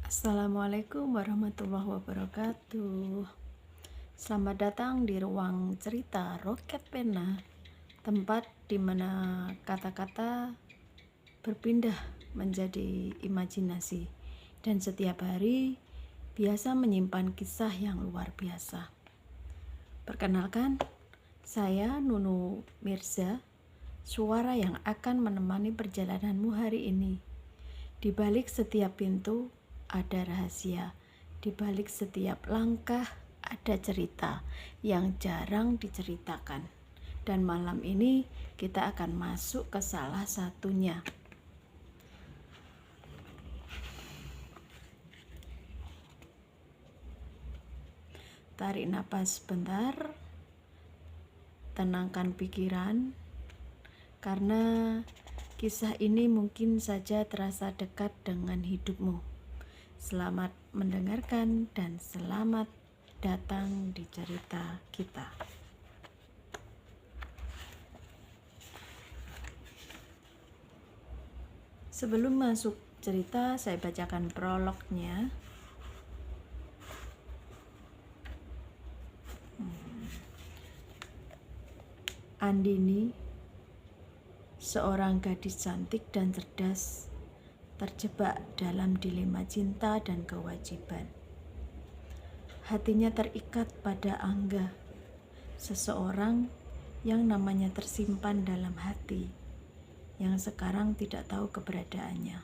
Assalamualaikum warahmatullahi wabarakatuh. Selamat datang di ruang cerita Roket Pena, tempat di mana kata-kata berpindah menjadi imajinasi dan setiap hari biasa menyimpan kisah yang luar biasa. Perkenalkan, saya Nunu Mirza, suara yang akan menemani perjalananmu hari ini. Di balik setiap pintu ada rahasia, di balik setiap langkah ada cerita yang jarang diceritakan. Dan malam ini kita akan masuk ke salah satunya. Tarik napas sebentar, tenangkan pikiran, karena kisah ini mungkin saja terasa dekat dengan hidupmu. Selamat mendengarkan dan selamat datang di cerita kita. Sebelum masuk cerita, saya bacakan prolognya. Andini, seorang gadis cantik dan cerdas, terjebak dalam dilema cinta dan kewajiban. Hatinya terikat pada Angga, seseorang yang namanya tersimpan dalam hati, yang sekarang tidak tahu keberadaannya.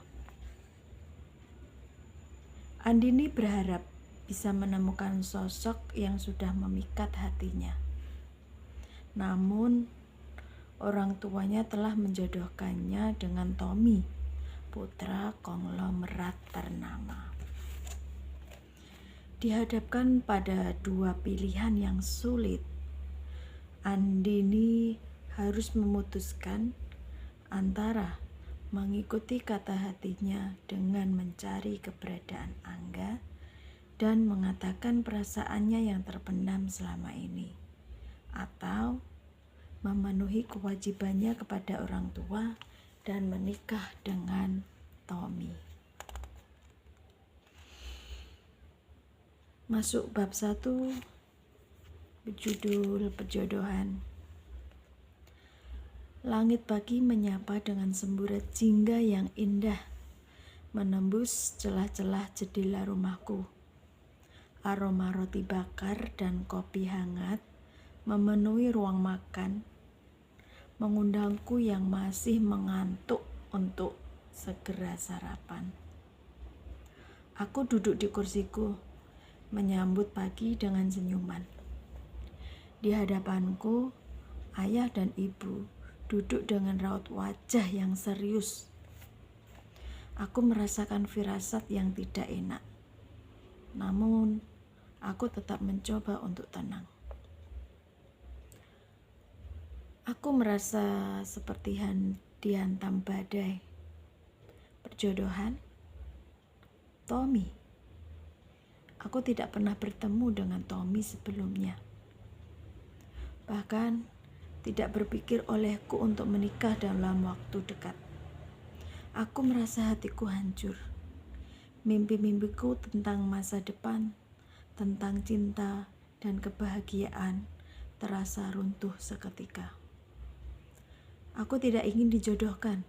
Andini berharap bisa menemukan sosok yang sudah memikat hatinya. Namun, orang tuanya telah menjodohkannya dengan Tommy, putra konglomerat ternama. Dihadapkan pada dua pilihan yang sulit, Andini harus memutuskan antara mengikuti kata hatinya dengan mencari keberadaan Angga dan mengatakan perasaannya yang terpendam selama ini, atau memenuhi kewajibannya kepada orang tua dan menikah dengan Tommy. Masuk bab 1, berjudul Perjodohan. Langit pagi menyapa dengan semburat jingga yang indah, menembus celah-celah jendela rumahku. Aroma roti bakar dan kopi hangat memenuhi ruang makan, mengundangku yang masih mengantuk untuk segera sarapan. Aku duduk di kursiku, menyambut pagi dengan senyuman. Di hadapanku, ayah dan ibu duduk dengan raut wajah yang serius. Aku merasakan firasat yang tidak enak. Namun, aku tetap mencoba untuk tenang. Aku merasa seperti dihantam badai. Perjodohan? Tommy. Aku tidak pernah bertemu dengan Tommy sebelumnya. Bahkan tidak berpikir olehku untuk menikah dalam waktu dekat. Aku merasa hatiku hancur. Mimpi-mimpiku tentang masa depan, tentang cinta dan kebahagiaan terasa runtuh seketika. Aku tidak ingin dijodohkan.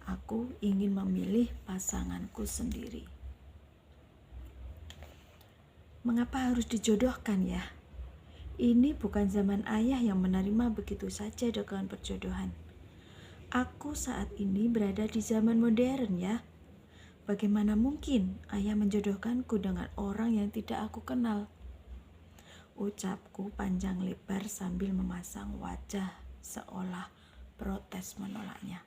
Aku ingin memilih pasanganku sendiri. Mengapa harus dijodohkan ya? Ini bukan zaman ayah yang menerima begitu saja dengan perjodohan. Aku saat ini berada di zaman modern ya. Bagaimana mungkin ayah menjodohkanku dengan orang yang tidak aku kenal? Ucapku panjang lebar sambil memasang wajah seolah protes menolaknya.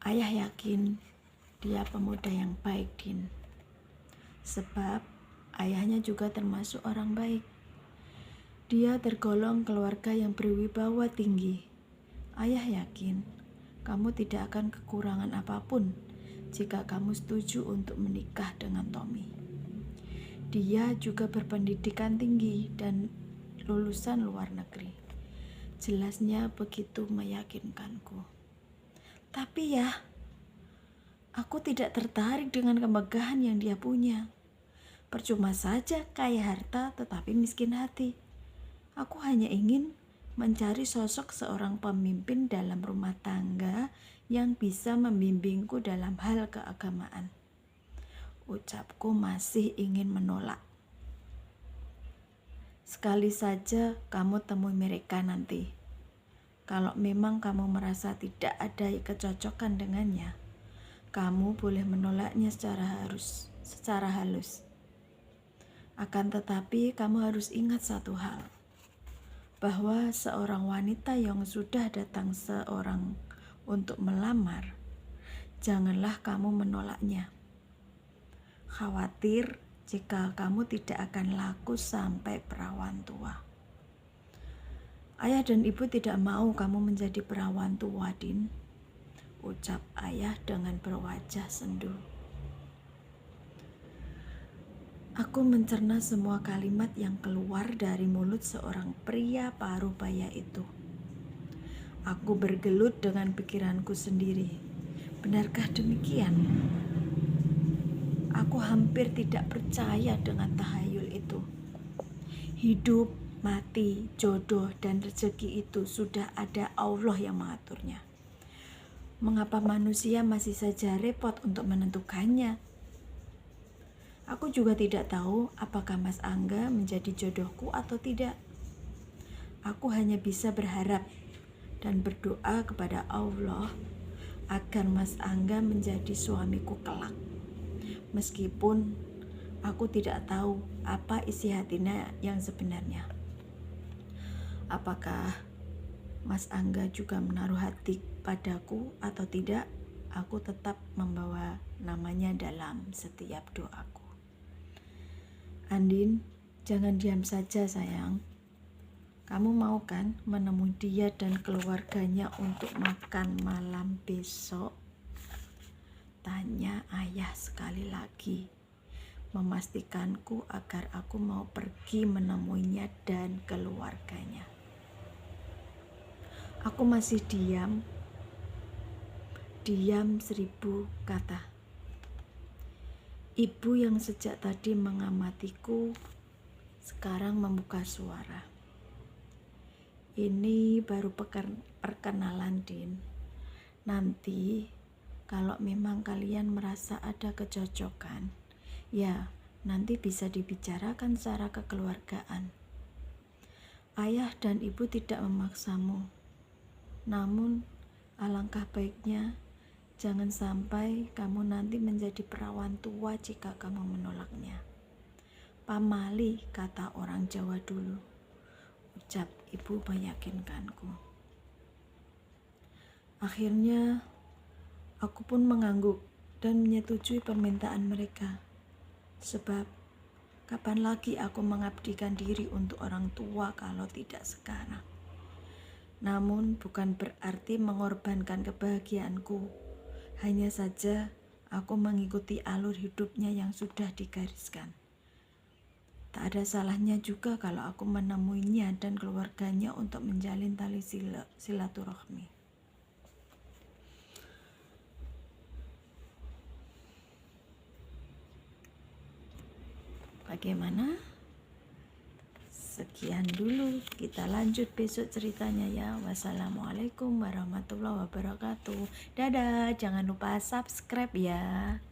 Ayah yakin dia pemuda yang baik, Din. Sebab ayahnya juga termasuk orang baik. Dia tergolong keluarga yang berwibawa tinggi. Ayah yakin kamu tidak akan kekurangan apapun jika kamu setuju untuk menikah dengan Tommy. Dia juga berpendidikan tinggi dan lulusan luar negeri. Jelasnya begitu meyakinkanku. Tapi ya, Aku tidak tertarik dengan kemegahan yang dia punya. Percuma saja kaya harta tetapi miskin hati. Aku hanya ingin mencari sosok seorang pemimpin dalam rumah tangga yang bisa membimbingku dalam hal keagamaan. Ucapku masih ingin menolak. Sekali saja kamu temui mereka nanti. Kalau memang kamu merasa tidak ada kecocokan dengannya, kamu boleh menolaknya secara halus. Akan tetapi kamu harus ingat satu hal, bahwa seorang wanita yang sudah datang seorang untuk melamar, janganlah kamu menolaknya. Khawatir jika kamu tidak akan laku sampai perawan tua. Ayah dan ibu tidak mau kamu menjadi perawan tua, Din, ucap ayah dengan berwajah sendu. Aku mencerna semua kalimat yang keluar dari mulut seorang pria paruh baya itu. Aku bergelut dengan pikiranku sendiri. Benarkah demikian? Aku hampir tidak percaya dengan tahayul itu. Hidup, mati, jodoh, dan rezeki itu sudah ada Allah yang mengaturnya. Mengapa manusia masih saja repot untuk menentukannya? Aku juga tidak tahu apakah Mas Angga menjadi jodohku atau tidak. Aku hanya bisa berharap dan berdoa kepada Allah agar Mas Angga menjadi suamiku kelak. Meskipun aku tidak tahu apa isi hatinya yang sebenarnya. Apakah Mas Angga juga menaruh hati padaku atau tidak, aku tetap membawa namanya dalam setiap doaku. Andin, jangan diam saja sayang. Kamu mau kan menemui dia dan keluarganya untuk makan malam besok? Tanya ayah sekali lagi, memastikanku agar aku mau pergi menemuinya dan keluarganya. Aku masih diam 1000 kata. Ibu yang sejak tadi mengamatiku sekarang membuka suara. Ini baru perkenalan, Din. Nanti kalau memang kalian merasa ada kecocokan, ya nanti bisa dibicarakan secara kekeluargaan. Ayah dan ibu tidak memaksamu. Namun alangkah baiknya jangan sampai kamu nanti menjadi perawan tua jika kamu menolaknya. Pamali kata orang Jawa dulu, ucap ibu meyakinkanku. Akhirnya aku pun mengangguk dan menyetujui permintaan mereka. Sebab kapan lagi aku mengabdikan diri untuk orang tua kalau tidak sekarang. Namun bukan berarti mengorbankan kebahagiaanku. Hanya saja aku mengikuti alur hidupnya yang sudah digariskan. Tak ada salahnya juga kalau aku menemuinya dan keluarganya untuk menjalin tali silaturahmi. Bagaimana? Sekian dulu, kita lanjut besok ceritanya ya. Wassalamualaikum warahmatullahi wabarakatuh. Dadah, jangan lupa subscribe ya.